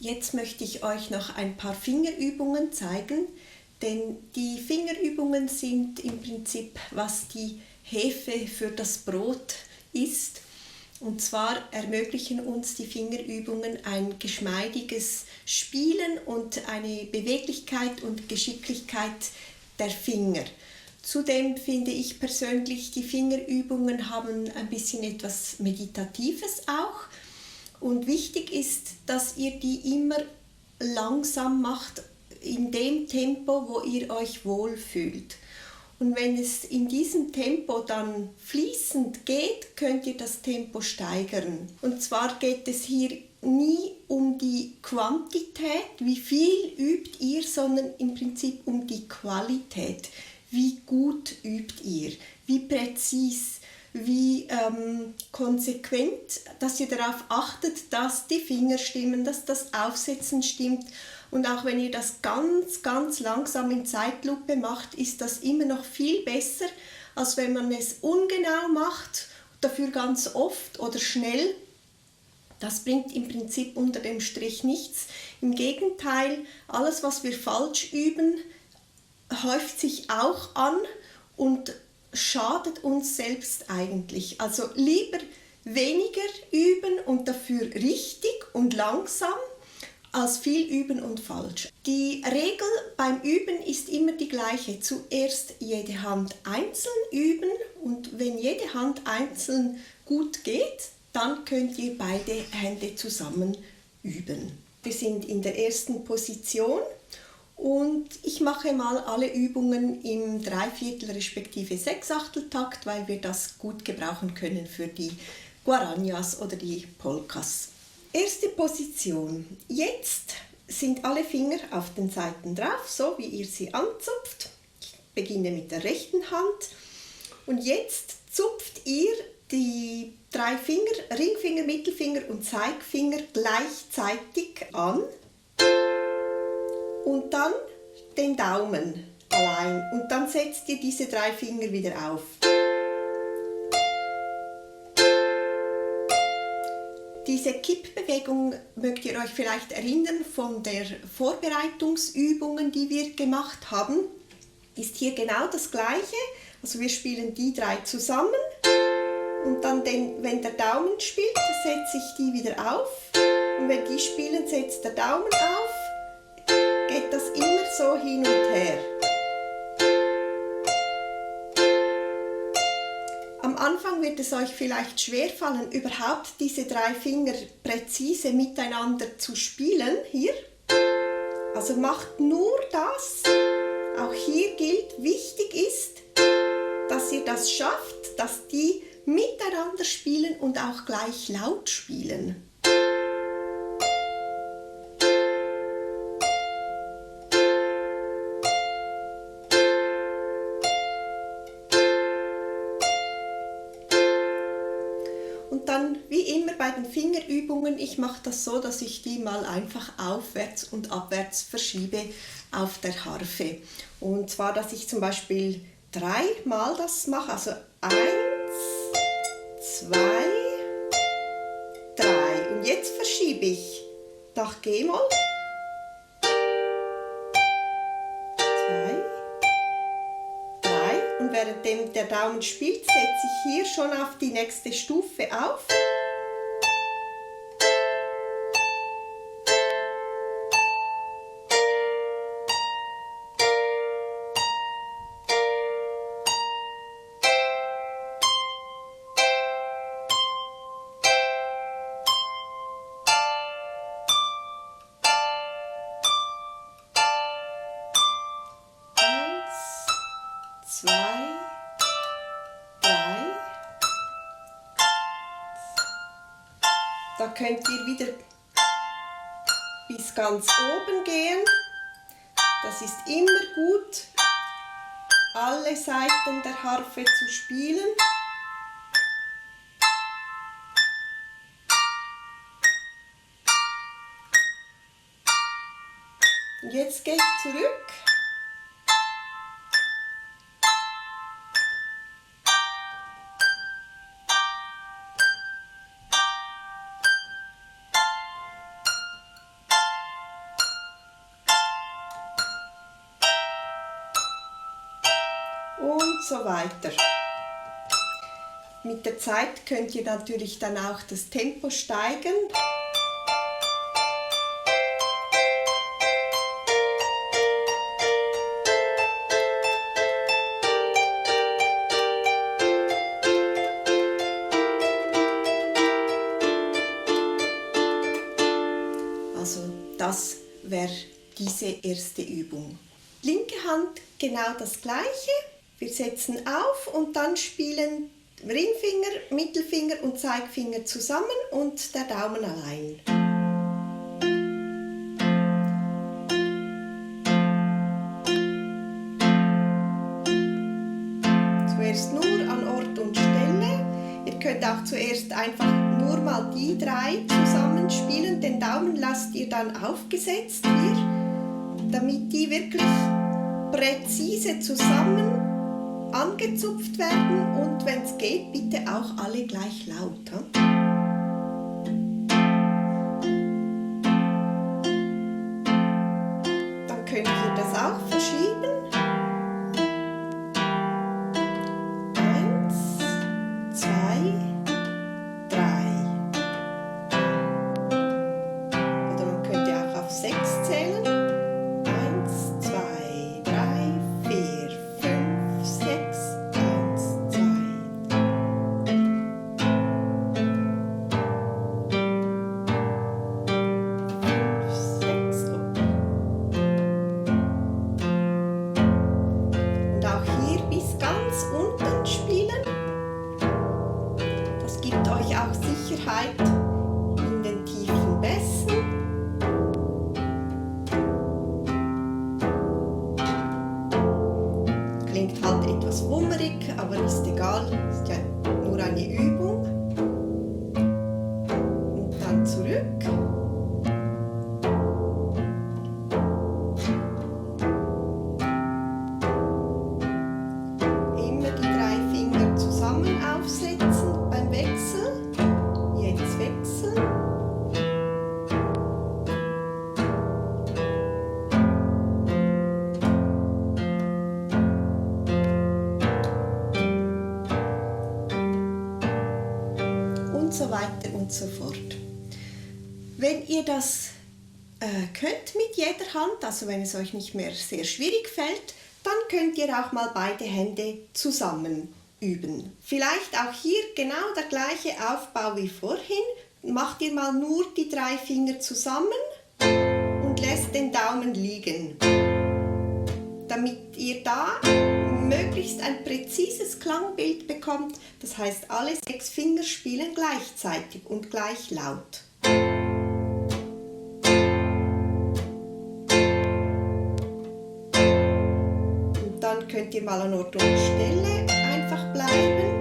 Jetzt möchte ich euch noch ein paar Fingerübungen zeigen, denn die Fingerübungen sind im Prinzip, was die Hefe für das Brot ist. Und zwar ermöglichen uns die Fingerübungen ein geschmeidiges Spielen und eine Beweglichkeit und Geschicklichkeit der Finger. Zudem finde ich persönlich, die Fingerübungen haben ein bisschen etwas Meditatives auch. Und wichtig ist, dass ihr die immer langsam macht, in dem Tempo, wo ihr euch wohlfühlt. Und wenn es in diesem Tempo dann fließend geht, könnt ihr das Tempo steigern. Und zwar geht es hier nie um die Quantität, wie viel übt ihr, sondern im Prinzip um die Qualität. Wie gut übt ihr, wie präzis, wie konsequent, dass ihr darauf achtet, dass die Finger stimmen, dass das Aufsetzen stimmt. Und auch wenn ihr das ganz langsam in Zeitlupe macht, ist das immer noch viel besser, als wenn man es ungenau macht, dafür ganz oft oder schnell. Das bringt im Prinzip unter dem Strich nichts. Im Gegenteil, alles, was wir falsch üben, häuft sich auch an und schadet uns selbst eigentlich. Also lieber weniger üben und dafür richtig und langsam, als viel üben und falsch. Die Regel beim Üben ist immer die gleiche. Zuerst jede Hand einzeln üben und wenn jede Hand einzeln gut geht, dann könnt ihr beide Hände zusammen üben. Wir sind in der ersten Position. Und ich mache mal alle Übungen im 3/4 respektive 6/8 Takt, weil wir das gut gebrauchen können für die Guarañas oder die Polkas. Erste Position. Jetzt sind alle Finger auf den Seiten drauf, so wie ihr sie anzupft. Ich beginne mit der rechten Hand. Und jetzt zupft ihr die 3 Finger, Ringfinger, Mittelfinger und Zeigefinger gleichzeitig an. Und dann den Daumen allein und dann setzt ihr diese 3 Finger wieder auf. Diese Kippbewegung mögt ihr euch vielleicht erinnern von der Vorbereitungsübungen, die wir gemacht haben. Ist hier genau das Gleiche. Also wir spielen die 3 zusammen und dann, wenn der Daumen spielt, setze ich die wieder auf und wenn die spielen, setzt der Daumen auf. Geht das immer so hin und her. Am Anfang wird es euch vielleicht schwerfallen, überhaupt diese 3 Finger präzise miteinander zu spielen. Hier. Also macht nur das. Auch hier gilt, wichtig ist, dass ihr das schafft, dass die miteinander spielen und auch gleich laut spielen. Und dann, wie immer bei den Fingerübungen, ich mache das so, dass ich die mal einfach aufwärts und abwärts verschiebe auf der Harfe. Und zwar, dass ich zum Beispiel 3 Mal das mache, also 1, 2, 3. Und jetzt verschiebe ich nach G-Moll. 2, 3. Und während der Daumen spielt, setze ich hier schon auf die nächste Stufe auf. Zwei, 3. Da könnt ihr wieder bis ganz oben gehen. Das ist immer gut, alle Seiten der Harfe zu spielen. Und jetzt gehe ich zurück. und so weiter. Mit der Zeit könnt ihr natürlich dann auch das Tempo steigern. Also das wäre diese erste Übung. Linke Hand genau das Gleiche. Wir setzen auf und dann spielen Ringfinger, Mittelfinger und Zeigefinger zusammen und der Daumen allein. Zuerst nur an Ort und Stelle. Ihr könnt auch zuerst einfach nur mal die drei zusammenspielen. Den Daumen lasst ihr dann aufgesetzt hier, damit die wirklich präzise zusammen angezupft werden und wenn es geht, bitte auch alle gleich laut. Dann könnt ihr das auch verschieben. 1, 2, 3. Oder man könnte auch auf 6 zählen. 1, 2, 3, 4, 5, 6. 1, 2. Und auch hier bis ganz unten spielen. Das gibt euch auch Sicherheit in den tiefen Bässen. Klingt halt etwas wummerig, aber ist egal, ist ja nur eine Übung. Und dann zurück. Immer die 3 Finger zusammen aufsetzen beim Wechsel. Jetzt wechseln. Und so weiter und so fort. Wenn ihr das könnt mit jeder Hand, also wenn es euch nicht mehr sehr schwierig fällt, dann könnt ihr auch mal beide Hände zusammen üben. Vielleicht auch hier genau der gleiche Aufbau wie vorhin. Macht ihr mal nur die 3 Finger zusammen und lässt den Daumen liegen, damit ihr da möglichst ein präzises Klangbild bekommt. Das heißt, alle 6 Finger spielen gleichzeitig und gleich laut. Und dann könnt ihr mal an Ort und Stelle einfach bleiben.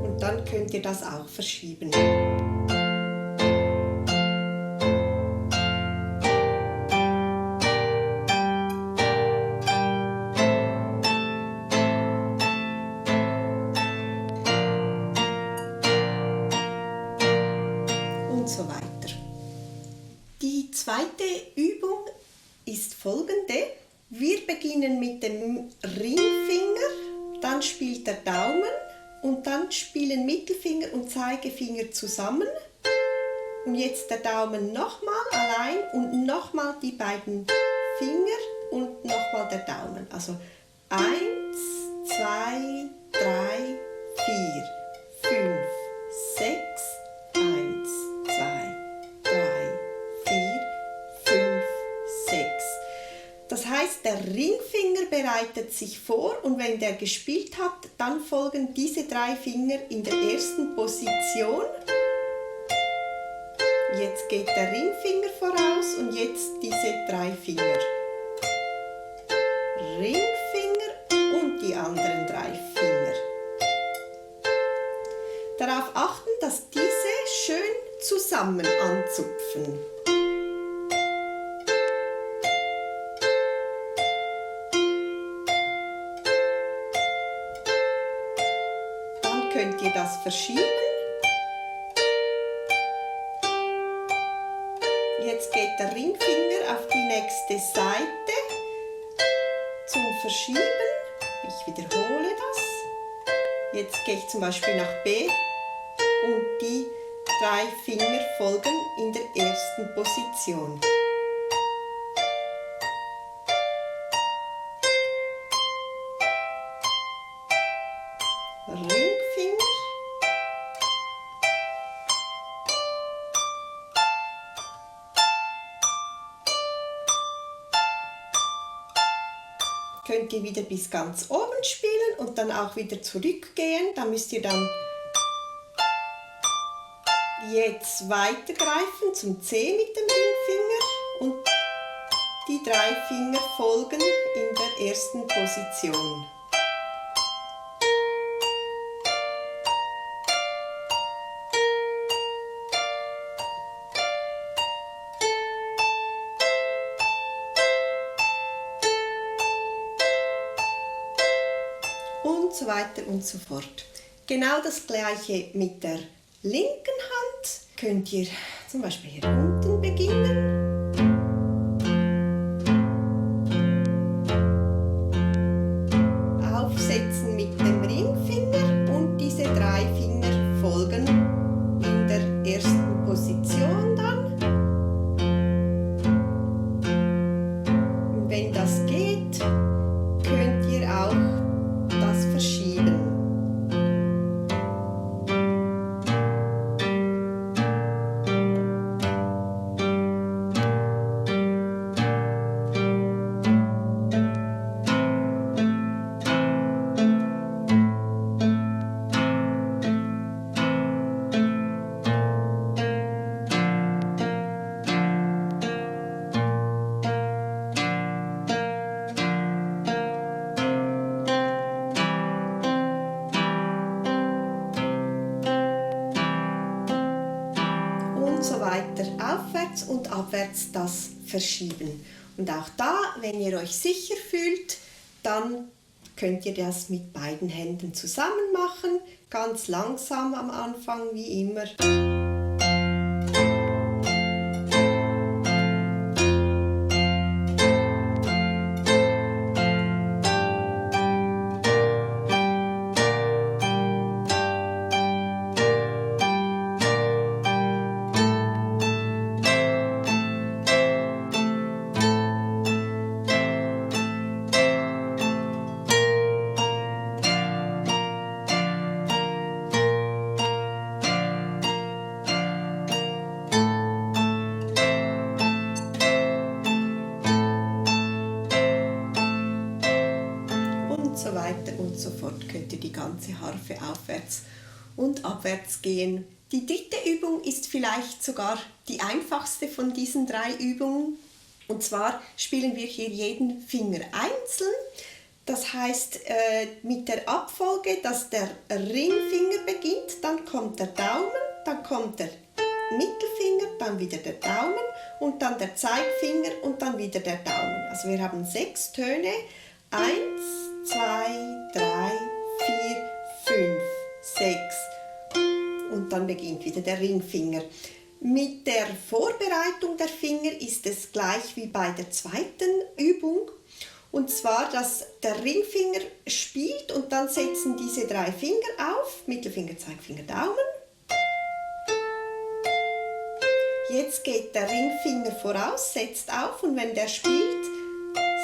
Und dann könnt ihr das auch verschieben. Und so weiter. Die zweite Übung ist folgende. Wir beginnen mit dem Ringfinger, dann spielt der Daumen und dann spielen Mittelfinger und Zeigefinger zusammen. Und jetzt der Daumen nochmal allein und nochmal die beiden Finger und nochmal der Daumen. Also 1, 2, 3, 4, 5, 6, 1, 2, 3, 4, 5, 6. Das heißt, der Ringfinger bereitet sich vor und wenn der gespielt hat, dann folgen diese 3 Finger in der ersten Position. Jetzt geht der Ringfinger voraus und jetzt diese 3 Finger. Ringfinger und die anderen 3 Finger. Darauf achten, dass diese schön zusammen anzupfen. Dann könnt ihr das verschieben. Jetzt geht der Ringfinger auf die nächste Seite zum Verschieben. Ich wiederhole das. Jetzt gehe ich zum Beispiel nach B und die 3 Finger folgen in der ersten Position. Ringfinger. Könnt ihr wieder bis ganz oben spielen und dann auch wieder zurückgehen. Da müsst ihr dann jetzt weitergreifen zum C mit dem Ringfinger und die 3 Finger folgen in der ersten Position. Und so weiter und so fort. Genau das gleiche mit der linken Hand. Könnt ihr zum Beispiel hier unten beginnen. Aufsetzen mit dem Ringfinger und diese 3 Finger folgen in der ersten Position dann. Und wenn das geht, könnt ihr auch das verschieben. So weiter aufwärts und abwärts das verschieben. Und auch da, wenn ihr euch sicher fühlt, dann könnt ihr das mit beiden Händen zusammen machen, ganz langsam am Anfang wie immer. So weiter und so fort könnt ihr die ganze Harfe aufwärts und abwärts gehen. Die dritte Übung ist vielleicht sogar die einfachste von diesen 3 Übungen. Und zwar spielen wir hier jeden Finger einzeln. Das heißt mit der Abfolge, dass der Ringfinger beginnt, dann kommt der Daumen, dann kommt der Mittelfinger, dann wieder der Daumen und dann der Zeigefinger und dann wieder der Daumen. Also wir haben 6 Töne. 1, 2, 3, 4, 5, 6 und dann beginnt wieder der Ringfinger. Mit der Vorbereitung der Finger ist es gleich wie bei der zweiten Übung. Und zwar, dass der Ringfinger spielt und dann setzen diese 3 Finger auf, Mittelfinger, Zeigefinger, Daumen. Jetzt geht der Ringfinger voraus, setzt auf und wenn der spielt,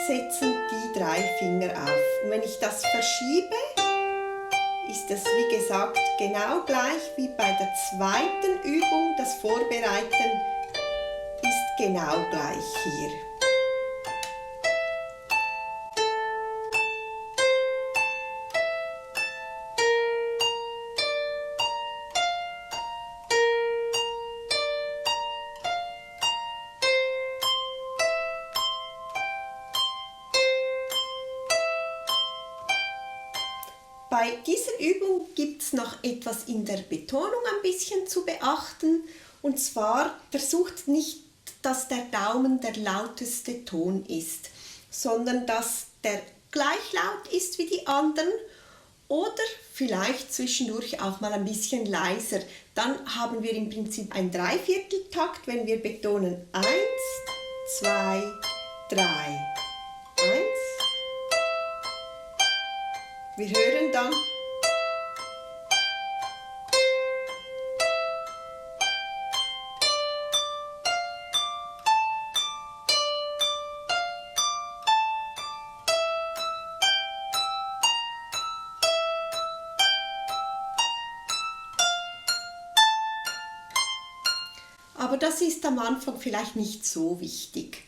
setzen die 3 Finger auf. Und wenn ich das verschiebe, ist es wie gesagt genau gleich wie bei der zweiten Übung. Das Vorbereiten ist genau gleich hier. Bei dieser Übung gibt es noch etwas in der Betonung ein bisschen zu beachten. Und zwar versucht nicht, dass der Daumen der lauteste Ton ist, sondern dass der gleich laut ist wie die anderen oder vielleicht zwischendurch auch mal ein bisschen leiser. Dann haben wir im Prinzip einen Dreivierteltakt, wenn wir betonen 1, 2, 3, 1. Wir hören dann aber das ist am Anfang vielleicht nicht so wichtig.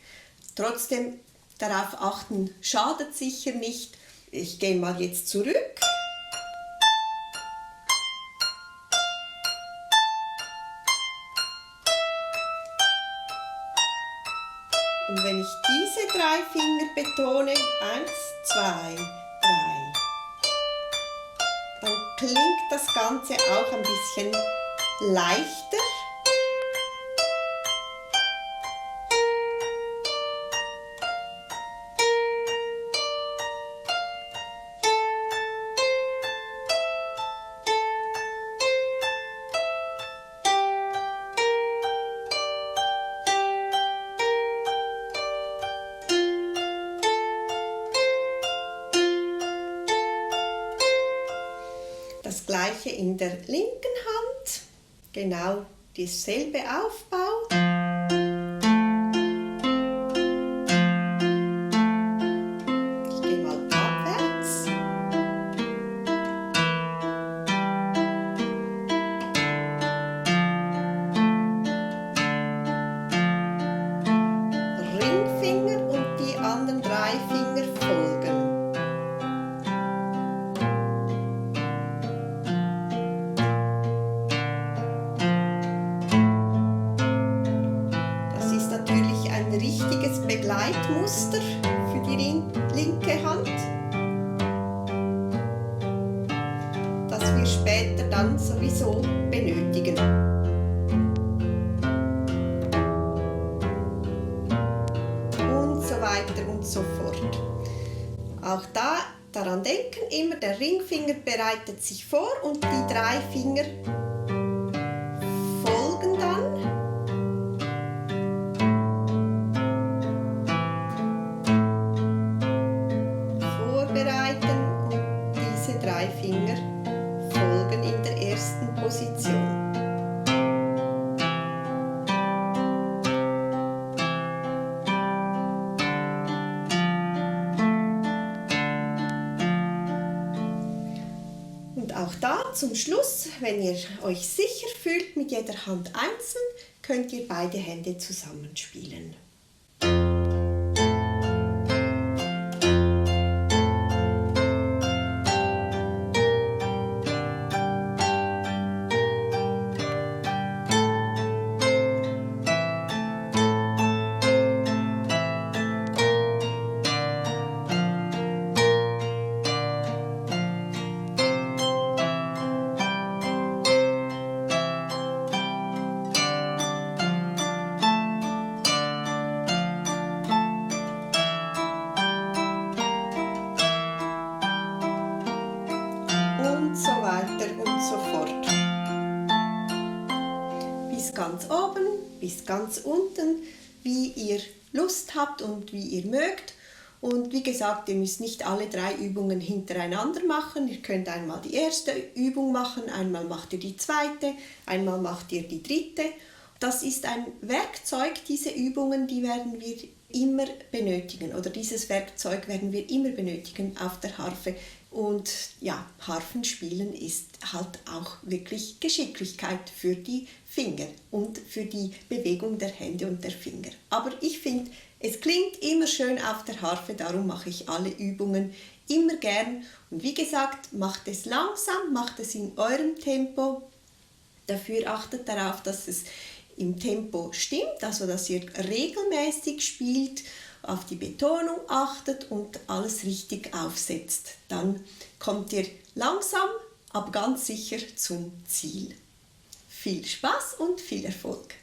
Trotzdem darauf achten schadet sicher nicht. Ich gehe mal jetzt zurück. Und wenn ich diese 3 Finger betone, 1, 2, 3, dann klingt das Ganze auch ein bisschen leichter. Das gleiche in der linken Hand, genau dasselbe Aufbau. Ich gehe mal abwärts. Ringfinger und die anderen 3 Finger folgen. Richtiges Begleitmuster für die linke Hand, das wir später dann sowieso benötigen. Und so weiter und so fort. Auch daran denken, immer der Ringfinger bereitet sich vor und die 3 Finger folgen dann. Und diese 3 Finger folgen in der ersten Position. Und auch da zum Schluss, wenn ihr euch sicher fühlt mit jeder Hand einzeln, könnt ihr beide Hände zusammenspielen. Und so weiter und so fort. Bis ganz oben, bis ganz unten, wie ihr Lust habt und wie ihr mögt. Und wie gesagt, ihr müsst nicht alle 3 Übungen hintereinander machen. Ihr könnt einmal die erste Übung machen, einmal macht ihr die zweite, einmal macht ihr die dritte. Das ist ein Werkzeug, diese Übungen, die werden wir immer benötigen, oder dieses Werkzeug werden wir immer benötigen auf der Harfe. Und ja, Harfenspielen ist halt auch wirklich Geschicklichkeit für die Finger und für die Bewegung der Hände und der Finger. Aber ich finde, es klingt immer schön auf der Harfe, darum mache ich alle Übungen immer gern. Und wie gesagt, macht es langsam, macht es in eurem Tempo. Dafür achtet darauf, dass es im Tempo stimmt, also dass ihr regelmäßig spielt, auf die Betonung achtet und alles richtig aufsetzt. Dann kommt ihr langsam, aber ganz sicher zum Ziel. Viel Spaß und viel Erfolg!